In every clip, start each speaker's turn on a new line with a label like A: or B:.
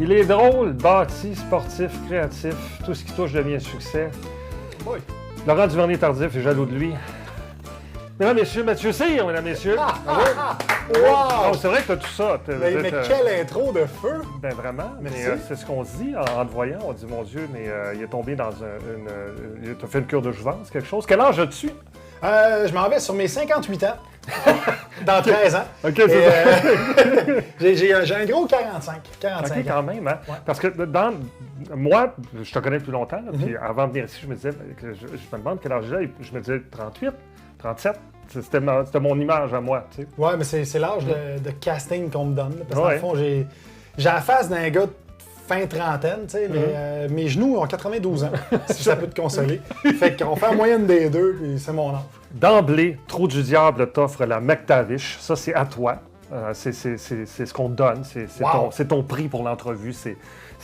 A: Il est drôle, bâti, sportif, créatif, tout ce qui touche devient succès.
B: Oui.
A: Laurent Duvernay-Tardif est jaloux de lui. Mesdames, messieurs, Mathieu Cyr, mesdames, messieurs.
B: Wow!
A: Non, c'est vrai que t'as tout ça.
B: Mais quelle intro de feu!
A: Ben vraiment,
B: Merci.
A: mais c'est ce qu'on se dit en te voyant. On dit, mon Dieu, mais il est tombé dans il t'a fait une cure de jouvence, quelque chose. Quel âge as-tu?
B: Je m'en vais sur mes 58 ans. Dans 13 ans.
A: OK, c'est ça.
B: J'ai un gros 45. 45
A: OK,
B: ans.
A: quand même, hein?
B: Ouais.
A: Parce que moi, je te connais depuis longtemps, là, puis avant de venir ici, je me disais, je me demande quel âge j'ai. Je me disais 38, 37. C'était mon image à moi, tu sais.
B: Ouais, mais c'est l'âge de casting qu'on me donne. Là, parce que dans
A: Ouais.
B: le fond, j'ai la face d'un gars de fin trentaine, tu sais, mais mes genoux ont 92 ans, si ça peut te consoler. Fait qu'on fait la moyenne des deux, puis c'est mon âge.
A: D'emblée, Trou du Diable t'offre la McTavish. Ça, c'est à toi. C'est ce qu'on te donne.
B: Wow.
A: C'est ton prix pour l'entrevue.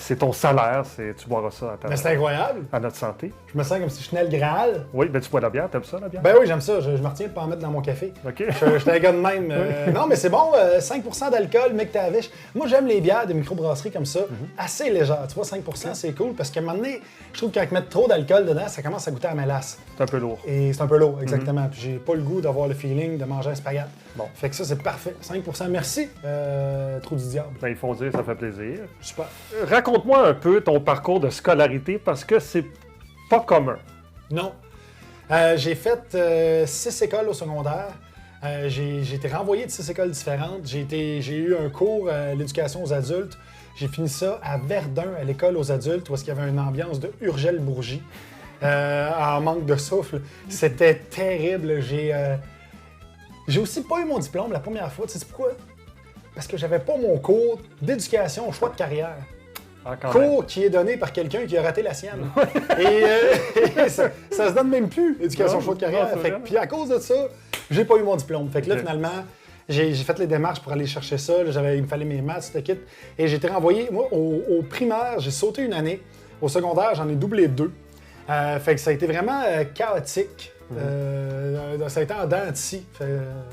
A: C'est ton salaire. Tu boiras ça
B: Mais c'est incroyable.
A: à notre santé.
B: Je me sens comme si je tenais le Graal.
A: Oui, ben tu bois la bière. T'aimes ça, la bière?
B: Ben oui, j'aime ça. Je me retiens de pas en mettre dans mon café.
A: OK.
B: Je suis un gars de même. Non, mais c'est bon, 5% d'alcool, McTavish. Moi, j'aime les bières de microbrasseries comme ça, assez légères. Tu vois, 5%, c'est cool parce qu'à un moment donné, je trouve qu'avec mettre trop d'alcool dedans, ça commence à goûter à la mélasse.
A: C'est un peu lourd.
B: Et c'est un peu lourd, exactement. Puis j'ai pas le goût d'avoir le feeling de manger un spaghette.
A: Bon.
B: Fait que ça, c'est parfait. 5%, merci, Trou du Diable.
A: Ben, ils font dire, ça fait plaisir.
B: Super.
A: Raconte-moi un peu ton parcours de scolarité parce que c'est pas commun.
B: Non. J'ai fait 6 écoles au secondaire. J'ai été renvoyé de 6 écoles différentes. J'ai eu un cours à l'éducation aux adultes. J'ai fini ça à Verdun, à l'école aux adultes, où il y avait une ambiance de Urgel-Bourgie, en manque de souffle. C'était terrible. J'ai aussi pas eu mon diplôme la première fois. Tu sais pourquoi? Parce que j'avais pas mon cours d'éducation au choix de carrière.
A: Ah, quand même.
B: Cours qui est donné par quelqu'un qui a raté la sienne. Et ça se donne même plus, éducation
A: Non,
B: choix de carrière.
A: non, c'est
B: Fait que-
A: vrai.
B: puis à cause de ça, j'ai pas eu mon diplôme. Fait que là,
A: Ok.
B: finalement, j'ai fait les démarches pour aller chercher ça. Là, il me fallait mes maths, cette kit. Et j'ai été renvoyé. Moi, au primaire, j'ai sauté une année. Au secondaire, j'en ai doublé 2. Fait que ça a été vraiment chaotique. Ça a été en dents de scie.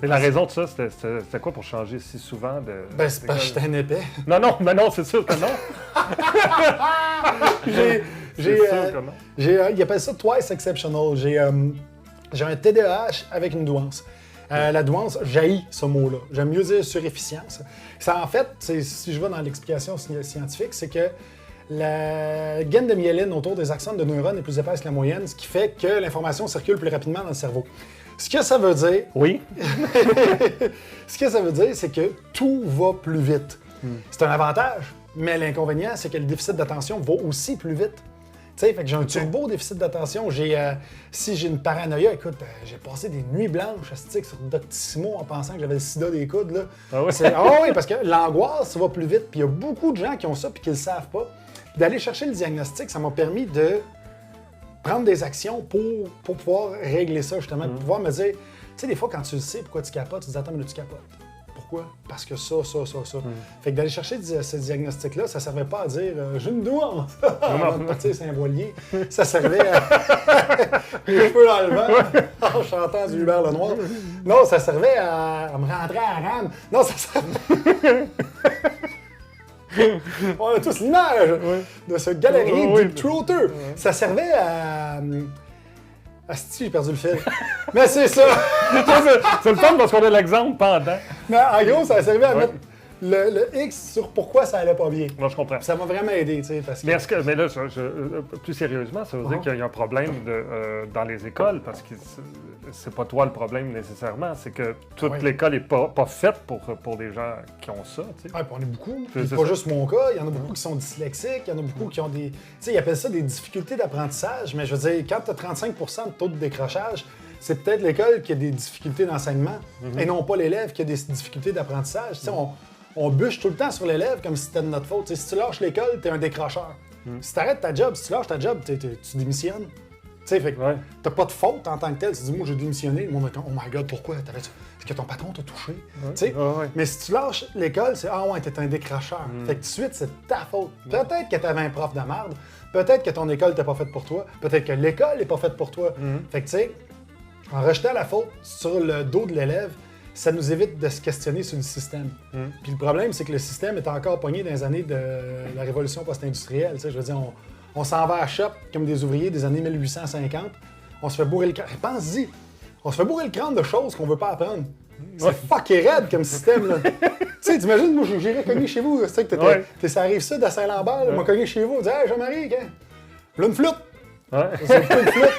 A: Et la raison de ça, c'était quoi pour changer si souvent de.
B: Ben, c'est parce que j'étais un épais.
A: Non, c'est sûr que non.
B: J'ai
A: C'est sûr que non.
B: ils appellent ça twice exceptional. J'ai un TDAH avec une douance. La douance, j'haïs ce mot-là. J'aime mieux dire surefficience. Ça, en fait, si je vais dans l'explication scientifique, c'est que la gaine de myéline autour des axones de neurones est plus épaisse que la moyenne, ce qui fait que l'information circule plus rapidement dans le cerveau. Ce que ça veut dire,
A: Oui.
B: c'est que tout va plus vite. C'est un avantage, mais l'inconvénient, c'est que le déficit d'attention va aussi plus vite. Tu sais, fait que j'ai un turbo déficit d'attention. Si j'ai une paranoïa, écoute, j'ai passé des nuits blanches astiques sur Doctissimo en pensant que j'avais le sida des coudes. Là.
A: Ah ouais?
B: Oui, parce que l'angoisse, ça va plus vite. Puis il y a beaucoup de gens qui ont ça puis qui le savent pas. D'aller chercher le diagnostic, ça m'a permis de prendre des actions pour pouvoir régler ça, justement. Pour pouvoir me dire, tu sais, des fois, quand tu le sais pourquoi tu capotes, tu te dis, attends, mais tu capotes. Pourquoi? Parce que ça. Fait que d'aller chercher ce diagnostic-là, ça servait pas à dire j'ai une douance avant de partir Saint-Voilier. Ça servait à les cheveux dans le vent en chantant du Hubert Lenoir. Non, ça servait à me rentrer à la rame. Non, ça servait. On a tous l'image de ce galerie
A: Oui.
B: Deep Throater. Ça servait à. Asti, j'ai perdu le fil. Mais c'est ça!
A: C'est le fun parce qu'on a l'exemple pendant.
B: Mais en gros, ça servait à mettre le X sur pourquoi ça allait pas bien.
A: Moi, je comprends.
B: Ça m'a vraiment aidé, tu sais, parce que...
A: Mais là, plus sérieusement, ça veut dire qu'il y a un problème dans les écoles parce que c'est pas toi le problème nécessairement, c'est que toute
B: Oui.
A: l'école n'est pas faite pour des gens qui ont ça, tu sais.
B: Ouais, puis on est beaucoup.
A: C'est
B: Puis
A: ça.
B: pas juste mon cas, il y en a beaucoup qui sont dyslexiques, il y en a beaucoup qui ont des... Tu sais, ils appellent ça des difficultés d'apprentissage, mais je veux dire, quand tu as 35% de taux de décrochage, c'est peut-être l'école qui a des difficultés d'enseignement et non pas l'élève qui a des difficultés d'apprentissage. Tu sais, on bûche tout le temps sur l'élève comme si c'était de notre faute. Tu sais, si tu lâches l'école, t'es un décrocheur. Si tu arrêtes ta job, si tu lâches ta job, tu démissionnes. Tu sais, fait que
A: Ouais.
B: t'as pas de faute en tant que tel. Tu dis, moi, j'ai démissionné. Le monde est comme, oh my God, pourquoi? Est-ce que ton patron t'a touché? Tu sais?
A: Ouais.
B: Mais si tu lâches l'école, c'est, ah ouais, t'es un décrocheur. Fait que tout de suite, c'est ta faute. Peut-être que t'avais un prof de merde. Peut-être que ton école n'était pas faite pour toi. Peut-être que l'école n'est pas faite pour toi. Fait que, tu sais, en rejetant la faute sur le dos de l'élève, ça nous évite de se questionner sur le système. Puis le problème, c'est que le système est encore pogné dans les années de la révolution post-industrielle. Tu sais, je veux dire, on s'en va à shop comme des ouvriers des années 1850. On se fait bourrer le crâne. Pense-y, on se fait bourrer le crâne de choses qu'on veut pas apprendre. C'est fucking raide comme système, là. Tu sais, t'imagines, moi, j'irais cogner chez vous. Tu sais, que ça arrive sud à Saint-Lambert, là, moi, cogner chez vous, dire, hey, Jean-Marie, quand? Là, une flûte.
A: Ouais.
B: C'est quoi une flûte?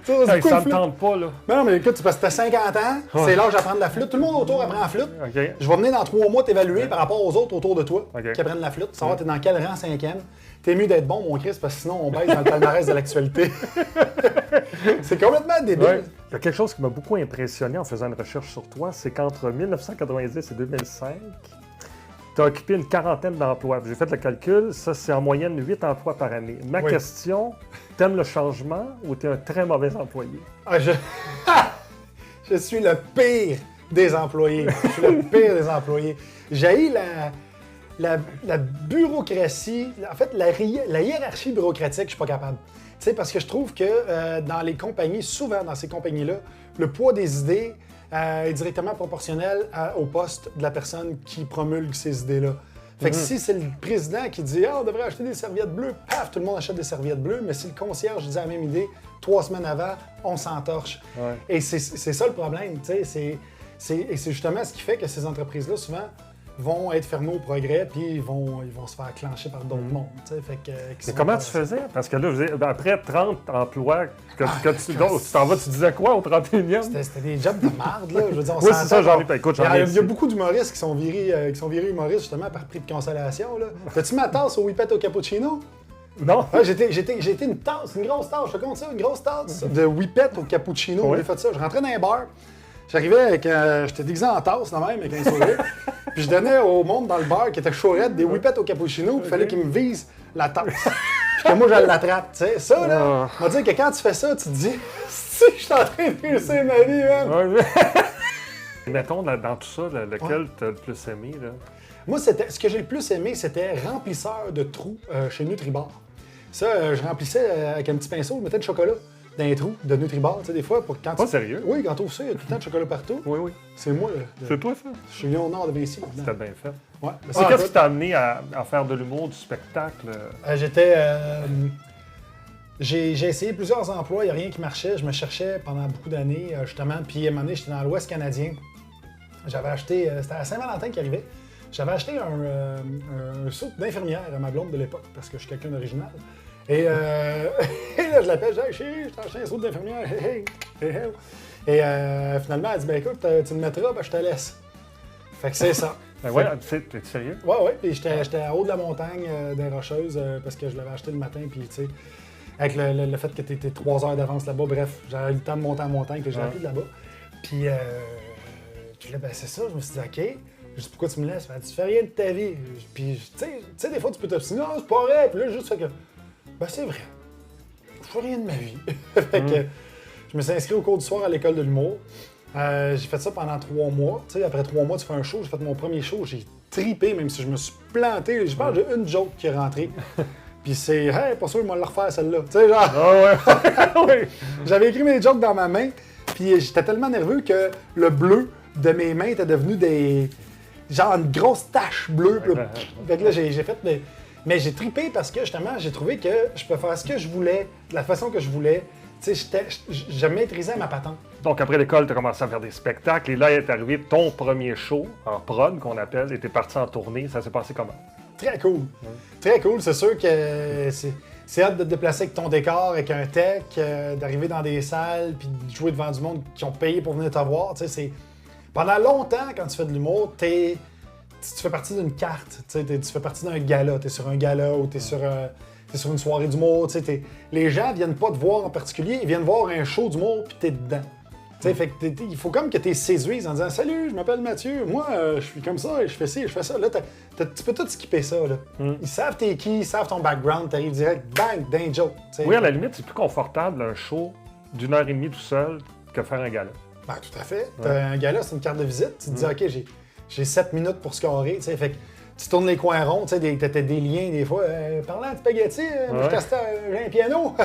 A: Ça me tente pas, là.
B: Mais non, mais écoute, c'est parce que t'as 50 ans, c'est l'âge d'apprendre la flûte. Tout le monde autour apprend la flûte.
A: Okay.
B: Je vais venir dans 3 mois t'évaluer par rapport aux autres autour de toi qui apprennent la flûte. Savoir t'es dans quel rang 5e. T'es mieux d'être bon, mon Christ, parce que sinon, on baisse dans le palmarès de l'actualité. C'est complètement débile.
A: Ouais. Il y a quelque chose qui m'a beaucoup impressionné en faisant une recherche sur toi, c'est qu'entre 1990 et 2005, tu as occupé une quarantaine d'emplois. J'ai fait le calcul, ça c'est en moyenne 8 emplois par année. Ma question, t'aimes le changement ou t'es un très mauvais employé?
B: Je suis le pire des employés. Je suis le pire des employés. J'ai la bureaucratie, en fait, la hiérarchie bureaucratique, je suis pas capable. Tu sais, parce que je trouve que dans les compagnies, souvent dans ces compagnies-là, le poids des idées est directement proportionnel au poste de la personne qui promulgue ces idées-là. Fait que si c'est le président qui dit « Ah, on devrait acheter des serviettes bleues », paf, tout le monde achète des serviettes bleues, mais si le concierge disait la même idée 3 semaines avant, on s'entorche. Ouais. Et c'est ça le problème, tu sais, et c'est justement ce qui fait que ces entreprises-là, souvent, vont être fermés au progrès, puis ils vont se faire clencher par d'autres mondes. Fait que,
A: mais comment tu faisais? Parce que là, après 30 emplois, tu t'en vas, tu disais quoi au 31e?
B: C'était des jobs de merde, là. Je veux dire,
A: oui, c'est ça, j'en ai pas. Écoute,
B: il y a beaucoup d'humoristes qui sont virés humoristes, justement, par prix de consolation, là. T'as-tu ma tasse au whippet au cappuccino?
A: Non.
B: Ouais, j'étais une tasse, une grosse tasse, je te compte ça, une grosse tasse de whippet au cappuccino. Oui. J'ai fait ça. Je rentrais dans un bar. J'arrivais avec j'étais déguisé en tasse, là même, avec un sourire. Puis je donnais au monde dans le bar qui était chaurette des whippets au cappuccino, puis il fallait qu'ils me visent la tasse. Puis que moi, je l'attrape, tu sais. Ça, là, on va dire que quand tu fais ça, tu te dis, si je suis en train de réussir ma vie, man.
A: Mettons, dans tout ça, lequel t'as le plus aimé, là?
B: Moi, ce que j'ai le plus aimé, c'était remplisseur de trous chez Nutribar. Ça, je remplissais avec un petit pinceau, je mettais du chocolat dans les trous de Nutribar, tu sais, des fois, pour quand
A: pas sérieux?
B: Oui, quand tu ouvres ça, il y a tout le temps de chocolat partout.
A: Oui, oui.
B: C'est moi, là.
A: C'est toi, ça?
B: Je suis Léonard de Vinci.
A: C'était bien fait.
B: Ouais.
A: Qu'est-ce qui t'a amené à faire de l'humour, du spectacle?
B: J'ai essayé plusieurs emplois, il n'y a rien qui marchait. Je me cherchais pendant beaucoup d'années, justement. Puis à un moment donné, j'étais dans l'Ouest canadien. J'avais acheté, c'était à Saint-Valentin qui arrivait. J'avais acheté un saut d'infirmière à ma blonde de l'époque, parce que je suis quelqu'un d'original. Et là, je l'appelle, je dis « Hey, chérie, je t'ai acheté un saut d'infirmière. Hey, hey, hey, hey. » Et finalement, elle dit « Ben écoute, tu me mettras, ben je te laisse. » Fait que c'est ça.
A: Ben ouais, t'es sérieux?
B: Ouais. Puis j'étais en haut de la montagne des Rocheuses parce que je l'avais acheté le matin. Puis tu sais, avec le fait que t'étais 3 heures d'avance là-bas, bref, j'avais eu le temps de monter en montagne, que j'ai appris de là-bas. Puis là, ben c'est ça, je me suis dit « OK. » Je dis « Pourquoi tu me laisses? » Elle dit « Tu fais rien de ta vie. » Puis tu sais, des fois, tu peux t'obstiner. « Non, c'est pas vrai. » Puis là, juste fait que ben c'est vrai. Je fais rien de ma vie. Fait que je me suis inscrit au cours du soir à l'école de l'humour. J'ai fait ça pendant 3 mois. Tu sais, après 3 mois, tu fais un show. J'ai fait mon premier show. J'ai tripé, même si je me suis planté. Je pense que j'ai une joke qui est rentrée. Puis c'est, hey, pas sûr, je vais le refaire celle-là. Tu sais, genre. Ouais. J'avais écrit mes jokes dans ma main. Puis j'étais tellement nerveux que le bleu de mes mains était devenu des. Genre une grosse tache bleue. Fait que là, j'ai fait. Mais j'ai tripé parce que justement, j'ai trouvé que je peux faire ce que je voulais, de la façon que je voulais. Tu sais, je maîtrisais ma patente.
A: Donc après l'école, tu as commencé à faire des spectacles et là est arrivé ton premier show en prod qu'on appelle et tu es parti en tournée. Ça s'est passé comment?
B: Très cool. Très cool. C'est sûr que c'est hâte de te déplacer avec ton décor, avec un tech, d'arriver dans des salles puis de jouer devant du monde qui ont payé pour venir te voir. Tu sais, pendant longtemps, quand tu fais de l'humour, tu fais partie d'une carte, tu fais partie d'un gala, tu es sur un gala ou tu es sur une soirée d'humour. Les gens viennent pas te voir en particulier, ils viennent voir un show d'humour puis tu es dedans. Fait que il faut comme que tu les séduises en disant « Salut, je m'appelle Mathieu, moi je suis comme ça, je fais ci, je fais ça. » Là, tu peux tout skipper ça. Là. Ils savent t'es qui, ils savent ton background, tu arrives direct, bang, d'un joke.
A: Oui, à la limite, c'est plus confortable un show d'1h30 tout seul que faire un gala.
B: Ben, tout à fait. Un gala, c'est une carte de visite. Tu te dis « OK, j'ai 7 minutes pour scorer. » Fait que tu tournes les coins ronds, tu as des liens des fois. Parlant de spaghetti, moi, j'ai un piano.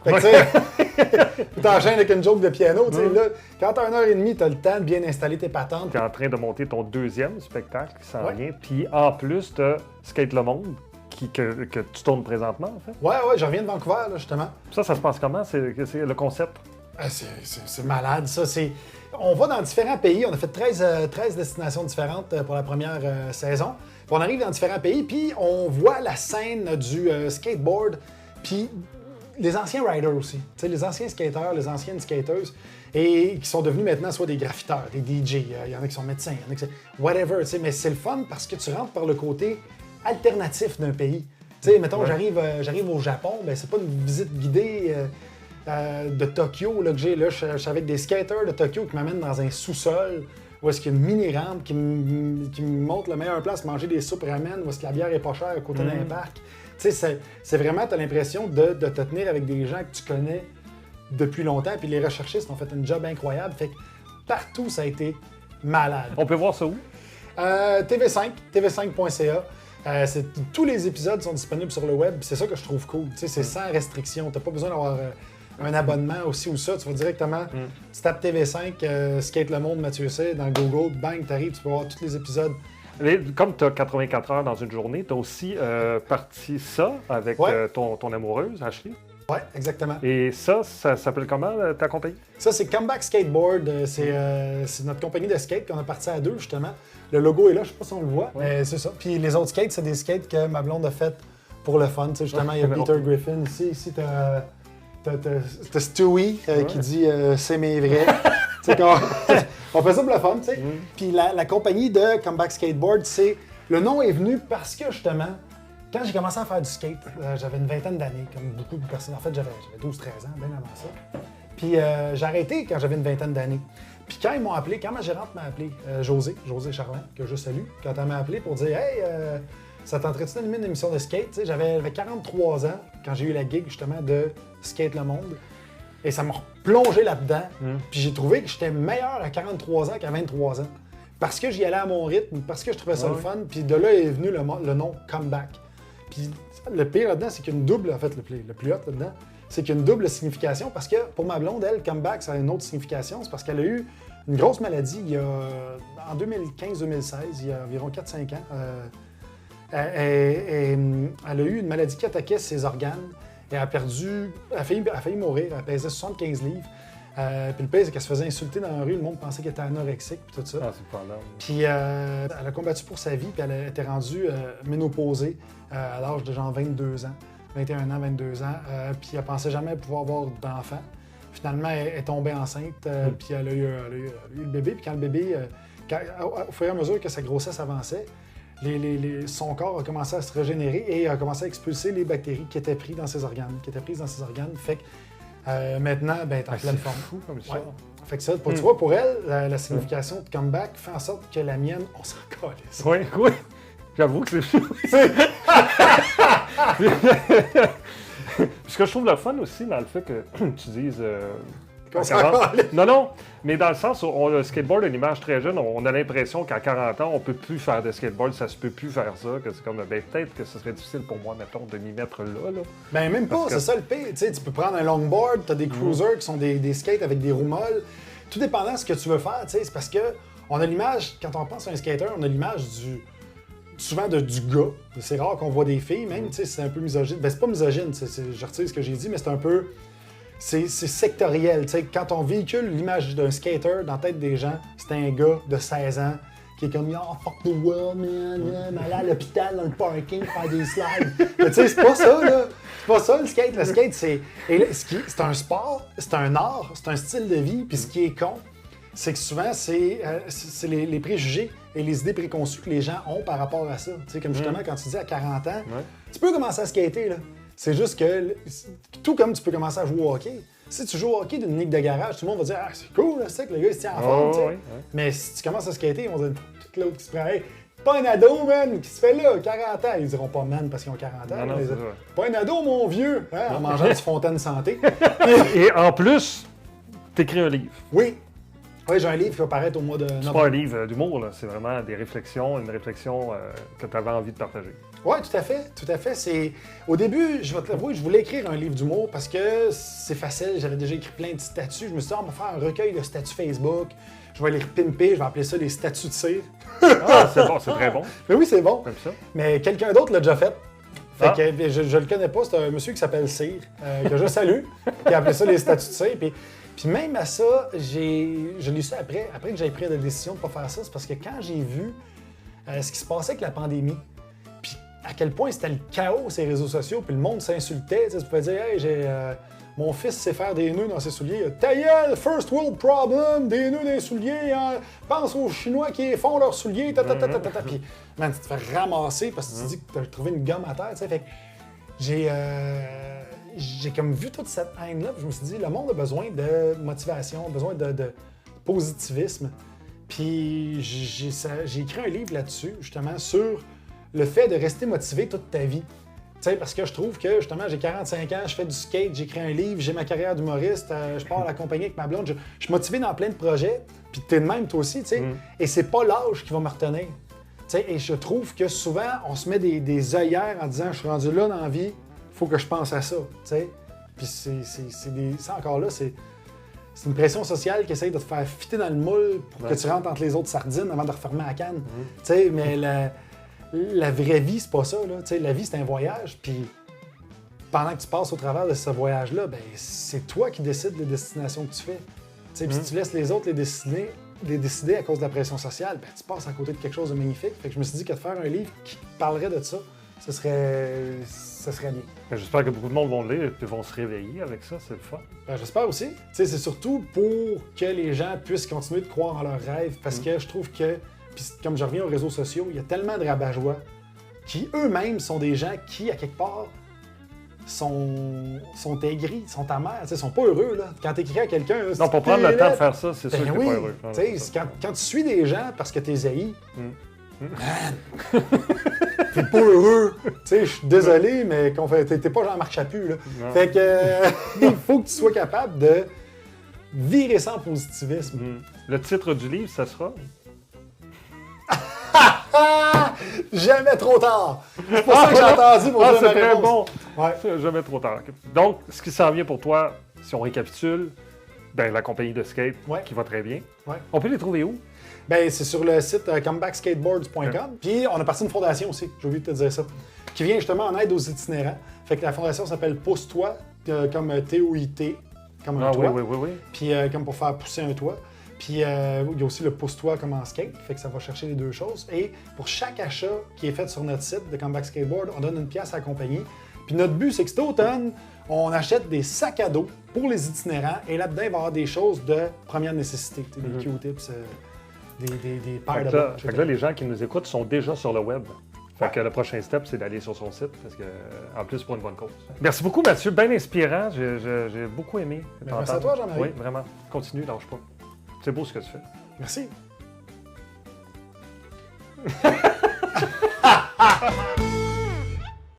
B: Fait que, Tu t'enchaînes avec une joke de piano. Tu sais, là, quand t'as 1h30, t'as le temps de bien installer tes patentes.
A: Tu es en train de monter ton deuxième spectacle qui s'en
B: Ouais.
A: vient. Puis en plus, tu as Skate le Monde que tu tournes présentement, en fait.
B: Ouais, je reviens de Vancouver, là, justement.
A: Ça se passe comment? C'est le concept?
B: Ah, c'est malade, ça. On va dans différents pays. On a fait 13 destinations différentes pour la première saison. Puis on arrive dans différents pays, puis on voit la scène du skateboard, puis les anciens riders aussi. Tu sais, les anciens skateurs, les anciennes skateuses, et qui sont devenus maintenant soit des graffiteurs, des DJ. Il y en a qui sont médecins, il y en a qui sont... Whatever, tu sais. Mais c'est le fun parce que tu rentres par le côté alternatif d'un pays. Tu sais, mettons, j'arrive au Japon, ben c'est pas une visite guidée... de Tokyo là, que j'ai. Là, je suis avec des skaters de Tokyo qui m'amènent dans un sous-sol où est-ce qu'il y a une mini-rampe qui me montre la meilleure place manger des soupes ramen, où est-ce que la bière est pas chère à côté d'un parc. Tu sais, c'est vraiment, tu as l'impression de te tenir avec des gens que tu connais depuis longtemps. Puis les recherchistes ont fait un job incroyable. Fait que partout, ça a été malade.
A: On peut voir ça où?
B: TV5, tv5.ca. Tous les épisodes sont disponibles sur le web. C'est ça que je trouve cool. Tu sais, c'est sans restriction. Tu n'as pas besoin d'avoir un abonnement aussi ou ça. Tu vas directement, tu tapes TV5, Skate le Monde, Mathieu C, dans Google, bang, t'arrives, tu peux voir tous les épisodes.
A: Comme tu as 84 heures dans une journée, tu as aussi parti ça avec ton amoureuse, Ashley.
B: Ouais, exactement.
A: Et ça s'appelle comment, ta compagnie?
B: Ça, c'est Comeback Skateboard. C'est notre compagnie de skate qu'on a parti à deux, justement. Le logo est là, je sais pas si on le voit, mais c'est ça. Puis les autres skates, c'est des skates que ma blonde a fait pour le fun. Tu sais, justement, il y a Peter Griffin ici. Ici, t'as Stewie qui dit « c'est mes vrais ». Tu sais, on fait ça pour le fun, tu sais. Puis la compagnie de Comeback Skateboard, le nom est venu parce que, justement, quand j'ai commencé à faire du skate, j'avais une vingtaine d'années, comme beaucoup de personnes. En fait, j'avais 12-13 ans, bien avant ça. Puis j'ai arrêté quand j'avais une vingtaine d'années. Puis quand ils m'ont appelé, quand ma gérante m'a appelé, José Charlin, que je salue, quand elle m'a appelé pour dire « Hey, ça tenterait-tu d'animer une émission de skate? » Tu sais, j'avais 43 ans quand j'ai eu la gig, justement, de Skate le Monde. Et ça m'a plongé là-dedans. Puis j'ai trouvé que j'étais meilleur à 43 ans qu'à 23 ans. Parce que j'y allais à mon rythme, parce que je trouvais ça le fun. Puis de là est venu le nom Comeback. Puis le pire là-dedans, c'est qu'il y a une double, en fait, le plus hot là-dedans, c'est qu'il y a une double signification. Parce que pour ma blonde, elle, Comeback, ça a une autre signification. C'est parce qu'elle a eu une grosse maladie en 2015-2016, il y a environ 4-5 ans. Elle a eu une maladie qui attaquait ses organes. Et elle a failli mourir. Elle pesait 75 livres. Puis le pire, c'est qu'elle se faisait insulter dans la rue. Le monde pensait qu'elle était anorexique puis tout ça.
A: Ah, c'est pas là.
B: Puis elle a combattu pour sa vie. Puis elle était rendue ménopausée à l'âge de genre 22 ans. 21 ans, 22 ans. Puis elle pensait jamais pouvoir avoir d'enfant. Finalement, elle est tombée enceinte. Puis elle a eu le bébé. Puis quand le bébé, au fur et à mesure que sa grossesse avançait, son corps a commencé à se régénérer et a commencé à expulser les bactéries qui étaient prises dans ses organes. Fait que maintenant, ben, t'es en pleine forme.
A: C'est fou comme ça.
B: Ouais. Fait que ça, tu vois, pour elle, la signification de comeback fait en sorte que la mienne, on s'en calisse.
A: Oui. J'avoue que c'est fou. Ce que je trouve le fun aussi dans le fait que tu dises...
B: Qu'on s'en calisse.
A: Non, mais dans le sens où le skateboard a une image très jeune, on a l'impression qu'à 40 ans, on peut plus faire de skateboard, ça se peut plus faire ça, que c'est comme, ben, peut-être que ce serait difficile pour moi, mettons, de m'y mettre là.
B: Ben même pas, c'est ça le pire. Tu sais, tu peux prendre un longboard, t'as des cruisers qui sont des skates avec des roues molles. Tout dépendant de ce que tu veux faire, tu sais, c'est parce que on a l'image, quand on pense à un skater, on a l'image souvent du gars. C'est rare qu'on voit des filles, même, tu sais, c'est un peu misogyne. Ben c'est pas misogyne, je retire ce que j'ai dit, mais c'est un peu... C'est sectoriel, tu sais, quand on véhicule l'image d'un skater dans la tête des gens, c'est un gars de 16 ans qui est comme « Oh, fuck the world, man, aller à l'hôpital dans le parking, faire des slides. » Mais tu sais, c'est pas ça, là. C'est pas ça, le skate. Le skate, c'est un sport, c'est un art, c'est un style de vie. Puis ce qui est con, c'est que souvent, c'est les préjugés et les idées préconçues que les gens ont par rapport à ça. Tu sais, comme justement, quand tu dis à 40 ans, tu peux commencer à skater, là. C'est juste que, tout comme tu peux commencer à jouer au hockey, si tu joues au hockey d'une ligue de garage, tout le monde va dire « Ah, c'est cool, c'est que le gars, il se tient en forme. tu sais. Mais si tu commences à skater, ils vont dire tout l'autre qui se prend « Hey, pas un ado, man, qui se fait là, 40 ans. » Ils diront pas « man » parce qu'ils ont 40 ans.
A: Non,
B: Diront, pas un ado, mon vieux, hein, en mangeant du Fontaine Santé.
A: Et en plus, t'écris un livre.
B: Oui. Oui, j'ai un livre qui va paraître au mois de
A: C'est
B: novembre.
A: pas un livre d'humour, là. C'est vraiment des réflexions, une réflexion que tu avais envie de partager.
B: Oui, tout à fait, tout à fait. Au début, je vais te l'avouer, je voulais écrire un livre d'humour parce que c'est facile, j'avais déjà écrit plein de statuts. Je me suis dit, on va faire un recueil de statuts Facebook, je vais les repimper, je vais appeler ça les statuts de cire.
A: Ah, c'est bon, c'est très bon.
B: Mais oui, c'est bon.
A: Comme ça.
B: Mais quelqu'un d'autre l'a déjà fait. Fait
A: Ah.
B: que je le connais pas, c'est un monsieur qui s'appelle Cyr, que je salue, qui a appelé ça les statuts de cire. Puis même à ça, je l'ai su après que j'avais pris la décision de ne pas faire ça, c'est parce que quand j'ai vu ce qui se passait avec la pandémie, puis à quel point c'était le chaos ces réseaux sociaux, puis le monde s'insultait, tu pouvais dire « Hey, mon fils sait faire des nœuds dans ses souliers. Ta gueule, first world problem, des nœuds dans les souliers, hein. Pense aux Chinois qui font leurs souliers, ta. Puis, man, tu te fais ramasser parce que tu te dis que tu as trouvé une gomme à terre, tu sais. Fait que j'ai comme vu toute cette haine-là, puis je me suis dit, le monde a besoin de motivation, besoin de positivisme. Puis j'ai écrit un livre là-dessus, justement, sur le fait de rester motivé toute ta vie. Tu sais, parce que je trouve que, justement, j'ai 45 ans, je fais du skate, j'écris un livre, j'ai ma carrière d'humoriste, je pars à la compagnie avec ma blonde, je suis motivé dans plein de projets, puis t'es de même toi aussi, tu sais. Et c'est pas l'âge qui va me retenir. Tu sais, et je trouve que souvent, on se met des œillères en disant, je suis rendu là dans la vie, faut que je pense à ça, tu sais. Puis ça encore là, c'est une pression sociale qui essaye de te faire fitter dans le moule pour que tu rentres entre les autres sardines avant de refermer la canne. Tu sais, mais la vraie vie, c'est pas ça, là. Tu sais, la vie, c'est un voyage, puis pendant que tu passes au travers de ce voyage-là, ben c'est toi qui décides des destinations que tu fais. Tu sais, puis si tu laisses les autres les décider à cause de la pression sociale, ben tu passes à côté de quelque chose de magnifique. Fait que je me suis dit que de faire un livre qui parlerait de ça, ce serait bien.
A: J'espère que beaucoup de monde vont le lire et vont se réveiller avec ça, c'est le fun.
B: Ben, j'espère aussi. Tu sais, c'est surtout pour que les gens puissent continuer de croire en leurs rêves, parce que je trouve que, puis comme je reviens aux réseaux sociaux, il y a tellement de rabat-joie qui eux-mêmes sont des gens qui, à quelque part, sont aigris, sont amers, ils sont pas heureux. Là. Quand tu écris à quelqu'un...
A: Non, pour prendre le temps de faire ça, c'est sûr que t'es
B: oui.
A: pas heureux.
B: Quand tu suis des gens parce que t'es haï, man, t'es pas heureux. Je suis désolé, mais t'es pas Jean-Marc Chaput. Là. Fait que il faut que tu sois capable de virer ça en positivisme.
A: Le titre du livre, ça sera...
B: Jamais trop tard! C'est pour ça que j'ai entendu pour dire
A: c'est
B: ma
A: très
B: réponse.
A: bon!
B: Ouais.
A: C'est jamais trop tard. Donc, ce qui s'en vient pour toi, si on récapitule, ben, la compagnie de skate qui va très bien.
B: Ouais.
A: On peut les trouver où?
B: Ben, c'est sur le site comebackskateboards.com. Puis on a parti d'une fondation aussi, j'ai oublié de te dire ça, qui vient justement en aide aux itinérants. Fait que la fondation s'appelle Pousse-toi, comme T-O-I-T, comme un toit.
A: Oui.
B: Puis comme pour faire pousser un toit. Puis il y a aussi le pousse-toi comme en skate, fait que ça va chercher les deux choses. Et pour chaque achat qui est fait sur notre site de Comeback Skateboard, on donne une pièce à la compagnie. Puis notre but, c'est que cet automne, on achète des sacs à dos pour les itinérants. Et là-dedans, il va y avoir des choses de première nécessité. Des Q-tips, des paires de bottes.
A: Fait que là, les gens qui nous écoutent sont déjà sur le web. Fait que le prochain step, c'est d'aller sur son site, parce que, en plus, pour une bonne cause. Merci beaucoup, Mathieu. Bien inspirant. J'ai beaucoup aimé.
B: Merci à toi, Jean-Marie.
A: Oui, vraiment. Continue, lâche pas. C'est beau ce que tu fais.
B: Merci.